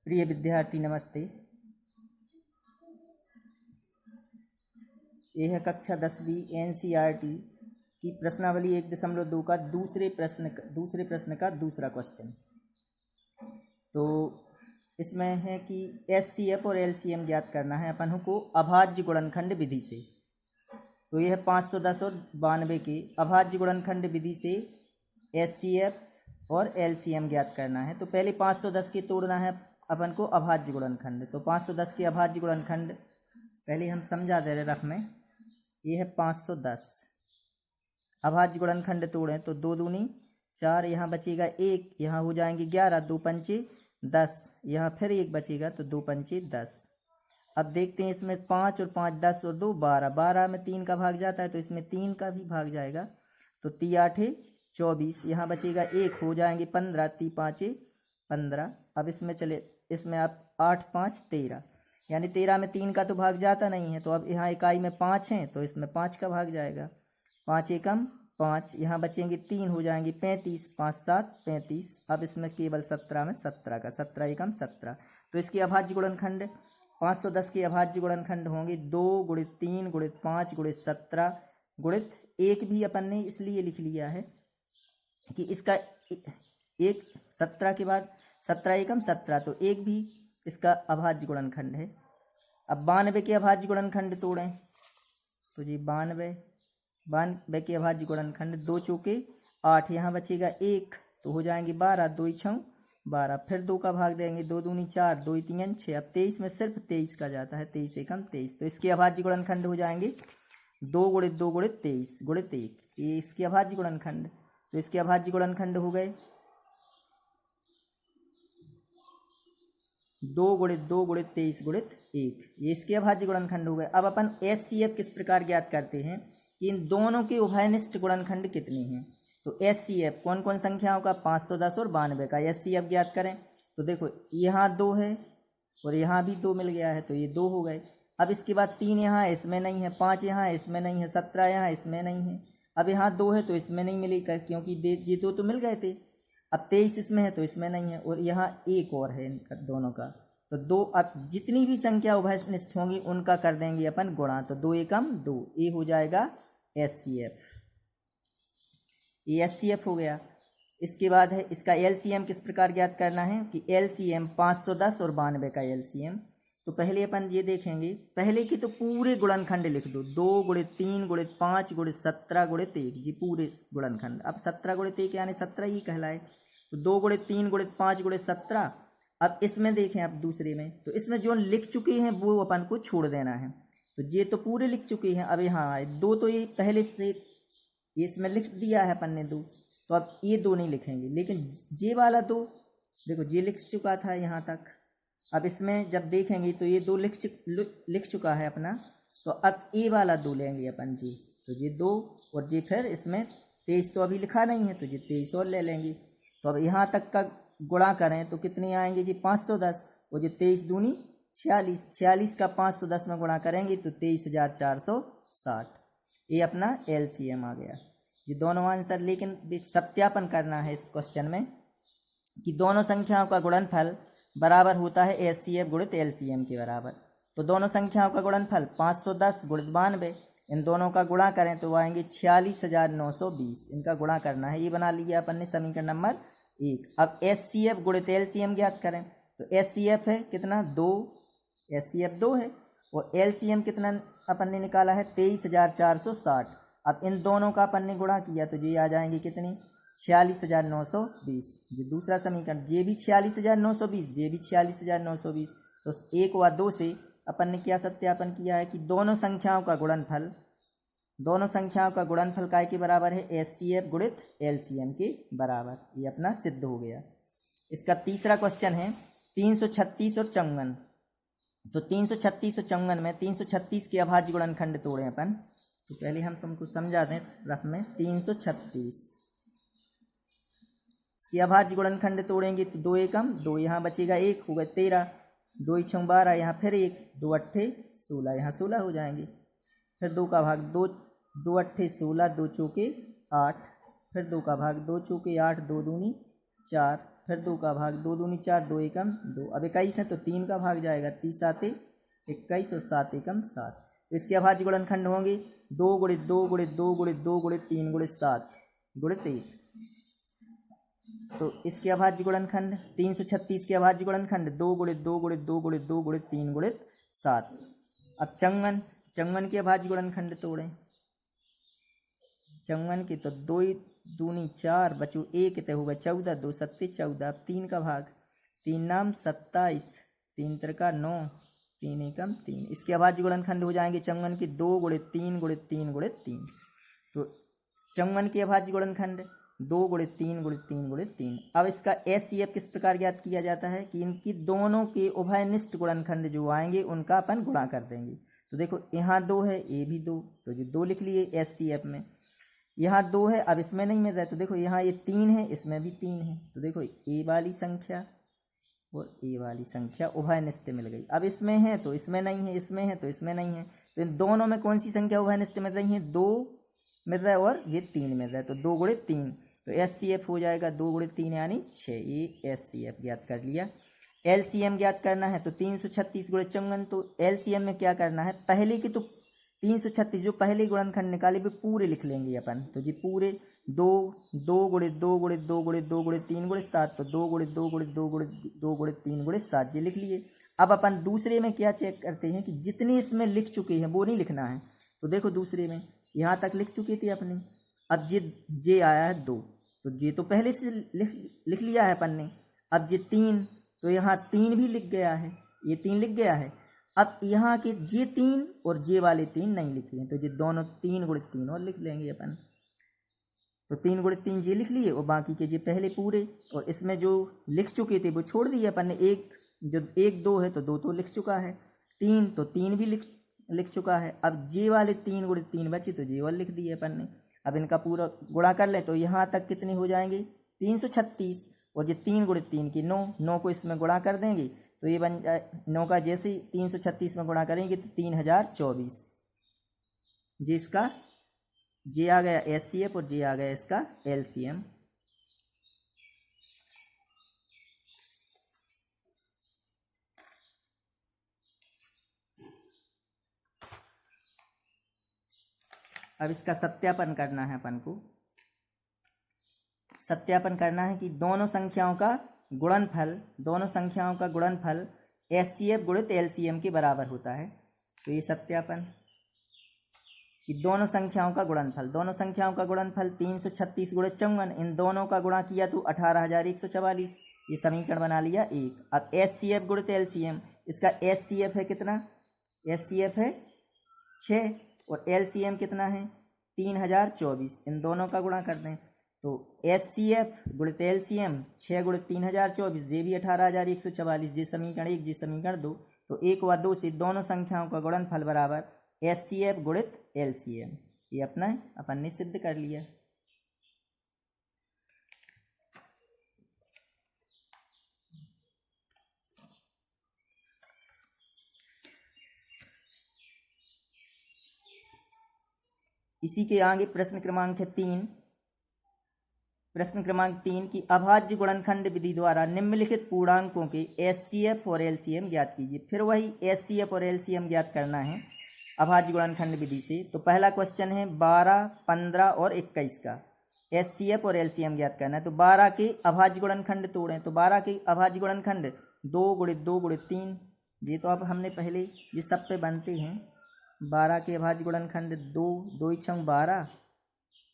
प्रिय विद्यार्थी नमस्ते। यह है कक्षा 10वीं NCERT की प्रश्नावली 1.2 का दूसरे प्रश्न का दूसरा क्वेश्चन। तो इसमें है कि HCF और LCM ज्ञात करना है अपन को अभाज्य गुणनखंड विधि से। तो यह 510 और 92 के अभाज्य गुणनखंड विधि से HCF और LCM ज्ञात करना है। तो पहले 510 के तोड़ना है अपन को अभाज्य गुणनखंड। तो 510 के अभाज्य गुणनखंड पहले हम समझा दे रहे रफ में। ये है 510 अभाज्य गुणनखंड तोड़ें तो 2 दूनी 4, यहाँ बचेगा 1, यहाँ हो जाएंगे 11, 2 पंचे 10, यहाँ फिर 1 बचेगा तो 2 पंचे 10। अब देखते हैं इसमें 5 और 5 10 और 2 12, 12 में 3 का भाग जाता है तो इसमें 3 का भी भाग जाएगा। तो 3 8 24, यहाँ बचेगा 1, हो जाएंगे 15, 3 5 15। अब इसमें आप 8 5 13, यानी 13 में 3 का तो भाग जाता नहीं है। तो अब यहाँ इकाई में 5 हैं तो इसमें 5 का भाग जाएगा। 5 एकम 5, यहाँ बचेंगे 3, हो जाएंगे 35, 5 7 35। अब इसमें केवल 17 में 17 का 17 एकम 17। तो इसके अभाज्य गुणनखंड 510 के अभाज्य गुणनखंड होंगे 2 गुणित 3 गुणित 5 गुणित 17 गुणित 1 भी अपन ने इसलिए लिख लिया है कि इसका एक 17 के बाद 17 एकम 17, तो 1 भी इसका अभाज्य गुणनखंड है। अब 92 के अभाज्य गुणनखंड तोड़ें तो जी 92 के अभाज्य गुणनखंड 2 चौके 8, यहाँ बचेगा 1, तो हो जाएंगे 12, 2 6 12, फिर 2 का भाग देंगे, 2 दूनी 4, 2 3 6। अब 23 में सिर्फ 23 का जाता है, 23 एकम 23। तो इसके अभाज्य गुणनखंड हो जाएंगे 2 गुणित 2 गुणित 23 गुणित 1, ये इसके अभाज्य गुणनखंड। तो इसके अभाज्य गुणनखंड हो गए 2 गुणित 2 गुणित 23 गुणित 1, ये इसके अभाज्य गुणनखंड हो गए। अब अपन HCF किस प्रकार ज्ञात करते हैं कि इन दोनों के उभयनिष्ठ गुणनखंड कितने हैं। तो HCF कौन कौन संख्याओं का 510 और 92 का HCF ज्ञात करें। तो देखो यहाँ 2 है और यहाँ भी 2 मिल गया है तो ये 2 हो गए। अब इसके बाद 3 यहाँ इसमें नहीं है, 5 यहाँ इसमें नहीं है, 17 यहाँ इसमें नहीं है। अब यहाँ 2 है तो इसमें नहीं मिलेगा क्योंकि ये 2 तो मिल गए थे। अब 23 इसमें है तो इसमें नहीं है, और यहाँ 1 और है इनका दोनों का। तो 2, अब जितनी भी संख्या उभयनिष्ठ होंगी उनका कर देंगे अपन गुणा। तो 2 एकम 2, ये हो जाएगा HCF। ये HCF हो गया। इसके बाद है इसका LCM किस प्रकार ज्ञात करना है कि LCM 510 और 92 का LCM। तो पहले अपन ये देखेंगे, पहले की तो पूरे गुणनखंड लिख दो, 2 गुणित 3 गुणित 5 गुणित 17 गुणित 1, जी पूरे गुणनखंड। अब 17 गुणित 1 यानी 17 ही कहलाए। तो 2 गुणित 3 गुणित 5 गुणित 17। अब इसमें देखें, अब दूसरे में तो इसमें जो लिख चुके हैं वो अपन को छोड़ देना है। तो ये तो पूरे लिख चुके हैं। अब यहाँ आए 2, तो ये पहले से इसमें लिख दिया है अपन ने 2, तो अब ये 2 नहीं लिखेंगे। लेकिन ये वाला 2 देखो ये लिख चुका था यहाँ तक। अब इसमें जब देखेंगे तो ये 2 लिख चुका है अपना। तो अब ये वाला 2 लेंगे अपन जी। तो ये 2 और ये फिर इसमें 23 तो अभी लिखा नहीं है तो ये 23 और ले लेंगे। तो अब यहाँ तक का गुणा करें तो कितने आएंगे जी 510, और ये 23 दूनी 46, 46 का 510 में गुणा करेंगे तो 23,460। ये अपना LCM आ गया। ये दोनों आंसर, लेकिन सत्यापन करना है इस क्वेश्चन में कि दोनों संख्याओं का गुणनफल बराबर होता है HCF गुणित LCM के बराबर। तो दोनों संख्याओं का गुणनफल 510 गुणित 92, इन दोनों का गुणा करें तो आएंगे 46,920। इनका गुणा करना है, ये बना लिया अपन ने समीकरण नंबर 1। अब HCF गुणित LCM ज्ञात करें। तो HCF है कितना 2, HCF 2 है, और LCM कितना अपन ने निकाला है 23,460। अब इन दोनों का अपन ने गुणा किया तो ये आ जाएंगे कितनी 46,920। ये दूसरा समीकरण, ये भी 46,920, ये भी 46,920। तो 1 व 2 से अपन ने क्या सत्यापन किया है कि दोनों संख्याओं का गुणनफल काय के बराबर है HCF गुणित LCM के बराबर। ये अपना सिद्ध हो गया। इसका तीसरा क्वेश्चन है 336 और 54। तो 336 और 54 में 336 के अभाज्य गुणनखंड तोड़े अपन। तो पहले हम तुमको समझा दें रफ में। 336 इसके अभाज्य गुणनखंड तोड़ेंगे तो 2 एकम 2, यहाँ बचेगा 1, हो गए 13, 2 6 12, यहाँ फिर 1, 2 8 16, यहाँ 16 हो जाएंगे। फिर 2 का भाग 2, 2 8 16, 2 चौके 8, फिर 2 का भाग 2 चौके 8, 2 दूनी 4, फिर 2 का भाग, 2 दूनी 4, 2 एकम 2। अब 21 है तो 3 का भाग जाएगा, 3 साते 21 और 7 एकम 7। तो इसके अभाज्य गुणनखंड होंगे 2 गुणित 2 गुणित 2 गुणित 2 गुणित 3 गुणित 7 गुणित 1। तो इसके अभाज्य गुणनखंड 336 के अभाज्य गुणनखंड 2 गुणित 2 गुणित 2 गुणित 2 गुणित 3 गुणित 7। अब चंगन के अभाज्य गुणनखंड तोड़ें। चंगन के तो 2 दूनी 4 बचो 1 तो होगा 14, 2 सत्ते 14। अब 3 का भाग, 3 नाम 27, 3 त्रिका 9, 3 एकम 3। इसके अभाज्य गुणनखंड हो जाएंगे चंगन के 2 गुणित 3 गुणित 3 गुणित 3। तो चंगन के अभाज्य गुणनखंड 2 गुणित 3 गुणित 3 गुणित 3। अब इसका एचसीएफ किस प्रकार ज्ञात किया जाता है कि इनकी दोनों के उभयनिष्ठ गुणनखंड जो आएंगे उनका अपन गुणा कर देंगे। तो देखो यहाँ 2 है, ये भी 2, तो जो 2 लिख लिए एचसीएफ में। यहाँ 2 है, अब इसमें नहीं मिल रहा है तो देखो यहाँ ये 3 है, इसमें भी 3 है। तो देखो ए वाली संख्या और ए वाली संख्या उभयनिष्ठ मिल गई। अब इसमें है तो इसमें नहीं है, इसमें है तो इसमें नहीं है। तो इन दोनों में कौन सी संख्या उभयनिष्ठ मिल रही है? 2 मिल रहा है और ये 3 मिल रहा है। तो 2 गुणित 3, तो एचसीएफ हो जाएगा 2 गुणित 3 यानी 6। ये एचसीएफ ज्ञात कर लिया। एलसीएम ज्ञात करना है तो 336 गुणित चंगन। तो एलसीएम में क्या करना है, पहले की तो 336 जो पहले गुणनखंड निकाले वे पूरे लिख लेंगे अपन। तो जी पूरे 2 गुणित 2 गुणित 2 गुणित 2 गुणित 3 गुणित 7। तो 2 गुणित 2 गुणित 2 गुणित 2 गुणित 3 गुणित 7 जी लिख लिए। अब अपन दूसरे में क्या चेक करते हैं कि जितने इसमें लिख चुके हैं वो नहीं लिखना है। तो देखो दूसरे में यहाँ तक लिख चुके थे अपने। अब जे आया है 2, तो जे तो पहले से लिख लिया है अपन ने। अब जे 3, तो यहाँ 3 भी लिख गया है, ये 3 लिख गया है। अब यहाँ के जे 3 और जे वाले 3 नहीं लिखे हैं, तो ये दोनों 3 गुणित 3 और लिख लेंगे अपन। तो 3 गुणित 3 जे लिख लिए और बाकी के जे पहले पूरे। और इसमें जो लिख चुके थे वो छोड़ दिए अपन ने। एक जो 1 2 है तो 2 तो लिख चुका है, 3 तो 3 भी लिख चुका है। अब जे वाले 3 गुणित 3 बचे तो जे वाले लिख दिए अपन ने। अब इनका पूरा गुणा कर ले तो यहाँ तक कितने हो जाएंगे 336, और ये 3 गुणित 3 की 9 को इसमें गुणा कर देंगे तो ये बन जाए 9 का जैसे ही 336 में गुणा करेंगे तो 3024। जिसका जे आ गया एचसीएफ और जे आ गया इसका एलसीएम। अब इसका सत्यापन करना है अपन को। सत्यापन करना है कि दोनों संख्याओं का गुणनफल एचसीएफ गुणित एलसीएम के बराबर होता है। तो ये सत्यापन कि दोनों संख्याओं का गुणनफल 336 गुणित चंगन, इन दोनों का गुणा किया तो 18144। ये समीकरण बना लिया एक। अब एचसीएफ गुणित एलसीएम, इसका एचसीएफ है कितना? एचसीएफ है 6 और एलसीएम कितना है 3024। इन दोनों का गुणा कर दें तो एचसीएफ गुणित एलसीएम 6 गुणित 3024, जे भी 18144। जे समीकरण 1, जे समीकरण 2। तो 1 व 2 से दोनों संख्याओं का गुणनफल बराबर एचसीएफ गुणित एलसीएम। ये अपन ने सिद्ध कर लिया। इसी के आगे प्रश्न क्रमांक 3 की अभाज्य गुणनखंड विधि द्वारा निम्नलिखित पूर्णांकों के एचसीएफ और एलसीएम ज्ञात कीजिए। फिर वही एचसीएफ और एलसीएम ज्ञात करना है अभाज्य गुणनखंड विधि से। तो पहला क्वेश्चन है 12, 15 और 21 का एचसीएफ और एलसीएम ज्ञात करना है। तो 12 के अभाज्य गुणनखंड तोड़ें। तो 12 के अभाज्य गुणनखंड 2 गुणित 2 गुणित 3। ये तो अब हमने पहले ये सब पे बनते हैं। 12 के अभाज्य गुणनखंड 2, 2 छंग 12,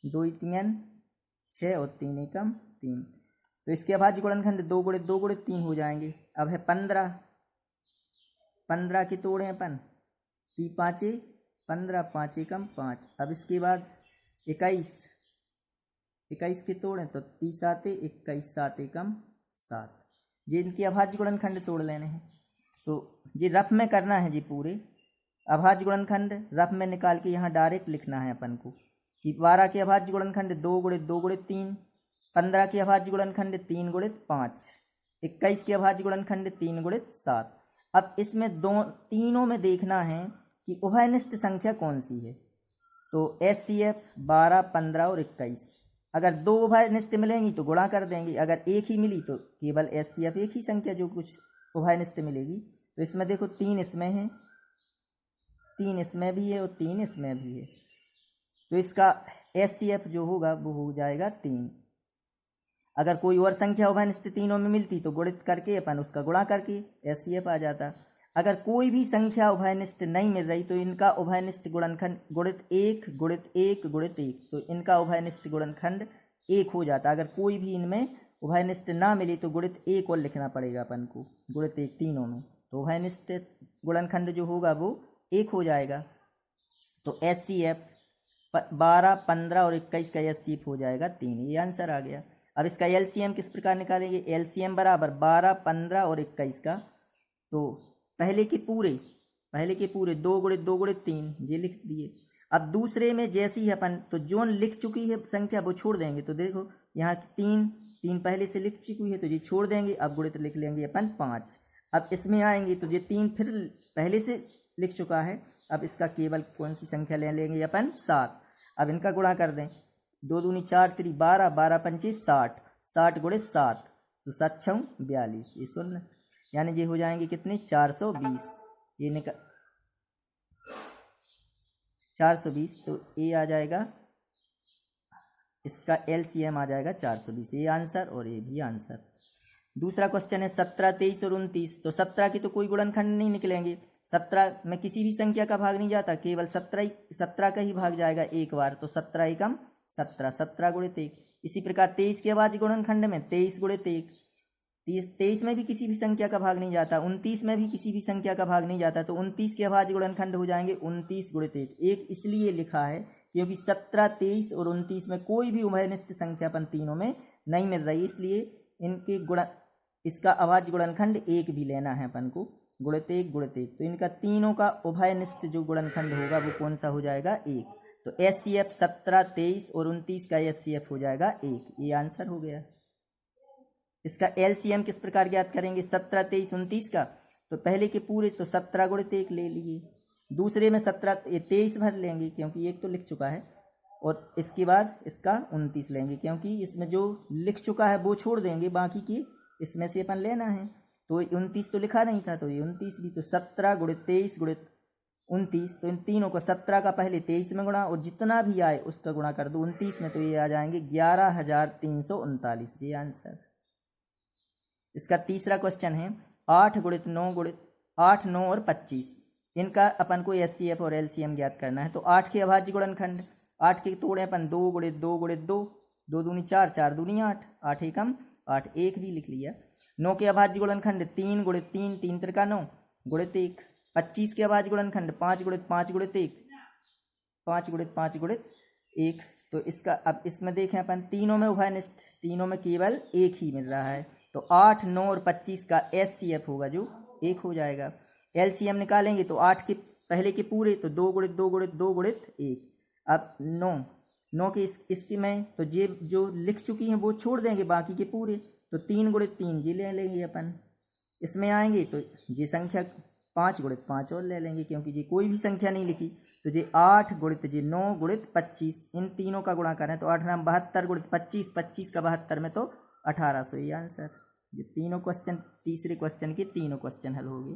2 3 6 और 3 एकम 3। तो इसके अभाज्य गुणनखंड 2 गुणित 2 गुणित 3 हो जाएंगे। अब है 15 के तोड़ें अपन, 3 5 15, 5 एकम 5। अब इसके बाद 21 के तोड़ें तो 3 7 21, 7 एकम 7। ये इनके अभाज्य गुणनखंड तोड़ लेने हैं। तो ये रफ में करना है जी। पूरे अभाज्य गुणनखंड रफ में निकाल के यहाँ डायरेक्ट लिखना है अपन को कि 12 के अभाज्य गुणनखंड 2 गुणित 2 गुणित 3, 15 के अभाज्य गुणनखंड 3 गुणित 5, 21 के अभाज्य गुणनखंड 3 गुणित 7। अब इसमें तीनों में देखना है कि उभयनिष्ठ संख्या कौन सी है। तो एचसीएफ 12, 15 और 21, अगर दो उभयनिष्ठ मिलेंगी तो गुणा कर देंगे, अगर एक ही मिली तो केवल HCF एक ही संख्या जो कुछ उभयनिष्ठ मिलेगी। तो इसमें देखो 3 इसमें है, 3 इसमें भी है और 3 इसमें भी है, तो इसका HCF जो होगा वो हो जाएगा 3। अगर कोई और संख्या उभयनिष्ठ तीनों में मिलती तो गुणित करके अपन उसका गुणा करके HCF आ जाता। अगर कोई भी संख्या उभयनिष्ठ नहीं मिल रही तो इनका उभयनिष्ठ गुणनखंड गुणित 1 गुणित 1 गुणित 1, तो इनका उभयनिष्ठ गुणनखंड 1 हो जाता। अगर कोई भी इनमें उभयनिष्ठ ना मिली तो गुणित 1 और लिखना पड़ेगा अपन को, गुणित 1 तीनों में, तो उभयनिष्ठ गुणनखंड जो होगा वो 1 हो जाएगा। तो HCF 12, 15 और 21 का HCF हो जाएगा 3। ये आंसर आ गया। अब इसका LCM किस प्रकार निकालेंगे? LCM बराबर 12, 15 और 21 का, तो पहले के पूरे 2 गुणित 2 गुणित 3 ये लिख दिए। अब दूसरे में जैसी है अपन तो जो लिख चुकी है संख्या वो छोड़ देंगे, तो देखो यहाँ 3 पहले से लिख चुकी है तो ये छोड़ देंगे, अब गुणित लिख लेंगे अपन 5। अब इसमें आएंगे तो ये 3 फिर पहले से लिख चुका है, अब इसका केवल कौन सी संख्या ले लेंगे अपन? 7। अब इनका गुणा कर दें, 2 दूनी 4 3 12, 12 पंचे 60, 60 गुणित 7 तो 7 6 42, ये 0, यानी ये हो जाएंगे कितने? 420। ये निकल 420, तो ये आ जाएगा, इसका LCM आ जाएगा 420। ये आंसर और ये भी आंसर। दूसरा क्वेश्चन है 17, 23 और 29। तो 17 की तो कोई गुणनखंड नहीं निकलेंगे, 17 में किसी भी संख्या का भाग नहीं जाता, केवल 17 का ही भाग जाएगा एक बार, तो 17 एकम 17, 17 गुणित 1। इसी प्रकार 23 के बाद गुणनखंड में 23 गुणित 1, 23 में भी किसी भी संख्या का भाग नहीं जाता, 29 में भी किसी भी संख्या का भाग नहीं जाता, तो 29 के अभाज्य गुणनखंड हो जाएंगे 29 गुणित 1। एक इसलिए लिखा है क्योंकि 17, 23 और 29 में कोई भी उभयनिष्ठ संख्या अपन तीनों में नहीं मिल रही, इसलिए इनके इसका अभाज्य गुणनखंड 1 भी लेना है अपन को, गुणित 1 गुणित 1। तो इनका तीनों का उभयनिष्ठ जो गुणनखंड होगा वो कौन सा हो जाएगा? 1। तो HCF 17, 23 और 29 का HCF हो जाएगा 1। ये आंसर हो गया। इसका LCM किस प्रकार ज्ञात करेंगे? 17, 23, 29 का, तो पहले के पूरे तो 17 गुणित 1 ले लिए, दूसरे में 23 भर लेंगे क्योंकि एक तो लिख चुका है, और इसके बाद इसका 29 लेंगे क्योंकि इसमें जो लिख चुका है वो छोड़ देंगे, बाकी की इसमें से अपन लेना है। तो 29 तो लिखा नहीं था, तो ये 29 भी, तो 17 गुणित 23 गुणित 29, तो इन तीनों को 17 का पहले 23 में गुणा और जितना भी आए उसका गुणा कर दो 29 में, तो ये आ जाएंगे 11,339। ये आंसर। इसका तीसरा क्वेश्चन है 8 गुणित 9 गुणित 8, 9 और 25, इनका अपन को HCF और LCM ज्ञात करना है। तो 8 के अभाज्य गुणनखंड, 8 के तोड़े अपन 2 गुणित 2 गुणित 2, 2 दूनी 4, 4 दूनी 8, 8 एकम 8, 1 भी लिख लिया। 9 के अभाज्य गुणनखंड 3 गुणित 3, 3 त्रिका 9 गुणित 1। 25 के अभाज्य गुणनखंड 5 गुणित 5 गुणित 1, 5 गुणित 5 गुणित 1। तो इसका अब इसमें देखें अपन तीनों में उभयनिष्ठ, तीनों में केवल 1 ही मिल रहा है, तो 8, 9 और 25 का HCF होगा जो 1 हो जाएगा। LCM निकालेंगे तो 8 के पहले के पूरे तो 2 गुणित 2 गुणित 2 गुणित 1। अब 9 के इसके में तो ये जो लिख चुकी हैं वो छोड़ देंगे, बाकी के पूरे तो 3 गुणित 3 ये ले लेंगे अपन। इसमें आएंगे तो ये संख्या 5 गुणित 5 और ले लेंगे क्योंकि ये कोई भी संख्या नहीं लिखी, तो ये 8 गुणित 9 गुणित 25, इन तीनों का गुणा करें तो 8 नाम 72 गुणित 25, 25 का 72 में तो 1800। ये आंसर। ये तीनों क्वेश्चन, तीसरे क्वेश्चन के तीनों क्वेश्चन हल हो गए।